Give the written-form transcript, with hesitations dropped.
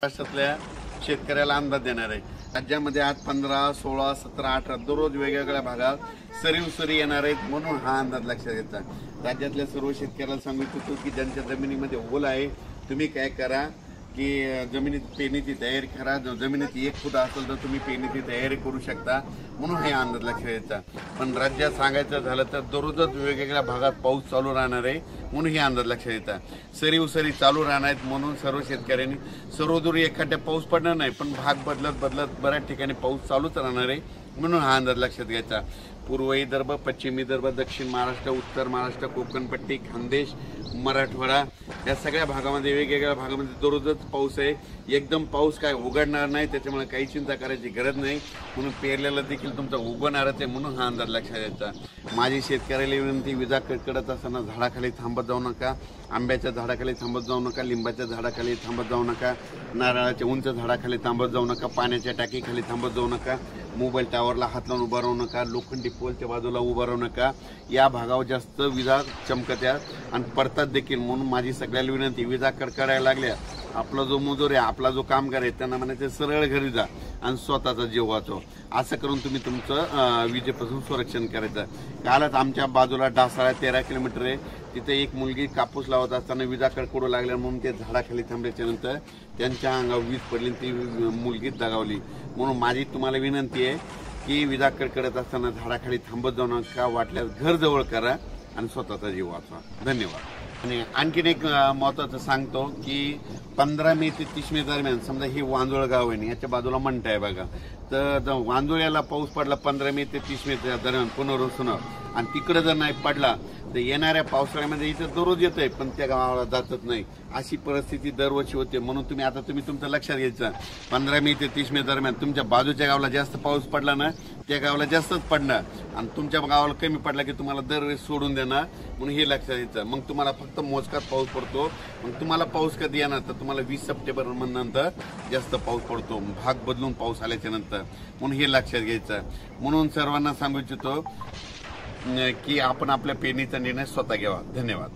महाराष्ट्रातल्या शेतकऱ्याला अंदाज देणार आहे। राज्यामध्ये आज 15, 16, 17, 18 दररोज वेगवेगळ्या भागात सरी येणार आहेत, म्हणून हा अंदाज लक्षात घ्यायचा। राज्यातल्या सर्व शेतकऱ्याला सांगू इच्छितो की ज्यांच्या जमिनीमध्ये ओल आहे, तुम्ही काय करा की जमिनीत पेरणीची तयारी करा। जमिनीत 1 फूट असेल तर तुम्ही पेरणीची तयारी करू शकता, म्हणून हे अंदाज लक्षात घ्यायचा। पण राज्यात सांगायचं झालं तर दररोजच वेगवेगळ्या भागात पाऊस चालू राहणार आहे, म्हणून हे अंदाज लक्षात घ्यायचा। सरी चालू राहणार आहेत, म्हणून सर्व शेतकऱ्यांनी सर्वदूर एखाद्या पाऊस पडणार नाही, पण भाग बदलत बऱ्याच ठिकाणी पाऊस चालूच राहणार आहे, म्हणून हा अंदाज लक्षात घ्यायचा। पूर्व विदर्भ, पश्चिम विदर्भ, दक्षिण महाराष्ट्र, उत्तर महाराष्ट्र, कोकणपट्टी, खानदेश, मराठवाडा या सगळ्या भागामध्ये वेगवेगळ्या भागामध्ये दररोजच पाऊस आहे। एकदम पाऊस काय उघडणार नाही, त्याच्यामुळे काही चिंता करायची गरज नाही, म्हणून पेरलेला देखील तुमचा उगवणारच आहे, म्हणून हा अंदाज लक्षात घ्यायचा। माझी शेतकऱ्याला विनंती, विजा कडकडत असताना झाडाखाली थांबत जाऊ नका, आंब्याच्या झाडाखाली थांबत जाऊ नका, लिंबाच्या झाडाखाली थांबत जाऊ नका, नारळाच्या उंच झाडाखाली थांबत जाऊ नका, पाण्याच्या टाकीखाली थांबत जाऊ नका, मोबाईल टावरला हात लावून उभा राहू नका, लोखंडी पोलच्या बाजूला उभा राहू नका। या भागावर जास्त विजा चमकत्यात आणि पडतात देखील, म्हणून माझी सगळ्याला विनंती, विजा कडकडायला लागल्या, आपला जो मजूर आहे, आपला जो कामगार आहे, त्यांना म्हणायचं सरळ घरी जा आणि स्वतःचा जीव वाचव। असं करून तुम्ही तुमचं विजेपासून संरक्षण करायचं। कालच आमच्या बाजूला डासाळा 13 किलोमीटर आहे, तिथे एक मुलगी कापूस लावत असताना विजा कडकडू लागल्या, म्हणून ते झाडाखाली थांबल्याच्या नंतर त्यांच्या अंगावर वीज पडली, ती मुलगी दगावली। म्हणून माझी तुम्हाला विनंती आहे की विजा कडकडत असताना झाडाखाली थांबत जाऊ नका, वाटल्यास घर जवळ करा आणि स्वतःचा जीव वाचवा। धन्यवाद। आणि आणखीन एक महत्वाचं सांगतो की 15 मे ते 30 मे दरम्यान, समजा ही वांजोळ गाव आहे, याच्या बाजूला मंठा आहे बघा, तर वांजोळ्याला पाऊस पडला 15 मे ते 30 मे दरम्यान पुनर्वसन, आणि तिकडे जर नाही पडला तर येणाऱ्या पावसाळ्यामध्ये इथं दररोज येत आहे, पण त्या गावाला जातच नाही, अशी परिस्थिती दरवर्षी होते। म्हणून तुम्ही तुमचं लक्षात घ्यायचं, 15 मे ते 30 मे दरम्यान तुमच्या बाजूच्या गावाला जास्त पाऊस पडला ना, त्या गावाला जास्तच पडणार, आणि तुमच्या गावाला कमी पडला की तुम्हाला दरवेळेस सोडून देणार, म्हणून हे लक्षात घ्यायचं। मग तुम्हाला फक्त मोजकाच पाऊस पडतो, मग तुम्हाला पाऊस कधी येणार तर तुम्हाला 20 सप्टेंबर नंतर जास्त पाऊस पडतो, भाग बदलून पाऊस आल्याच्या नंतर, म्हणून हे लक्षात घ्यायचं। म्हणून सर्वांना सांगू इच्छितो की आपण आपल्या पेरणीचा निर्णय स्वतः घ्यावा। धन्यवाद।